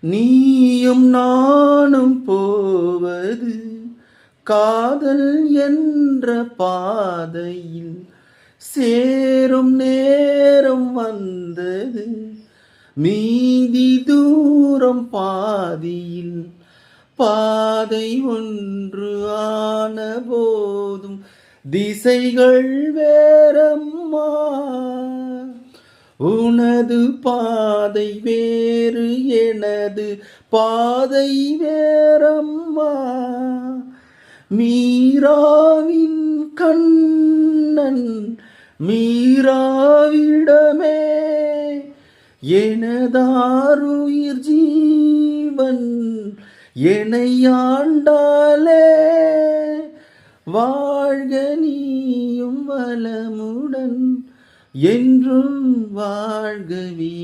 நீயும் நானும் போவது காதல் என்ற பாதையில் சேரும் நேரம் வந்தது. மீதி தூரம் பாதியில் பாதை ஒன்று ஆன போதும் திசைகள் வேறம்மா. உனது பாதை வேறு, எனது பாதை வேறம்மா. மீராவின் கண்ணன் மீராவிடமே எனதாருயிர் ஜீவன் எனையாண்டாலே. வாழ்க நீயும் வளமுடன் என்றும் வாழ்கவே.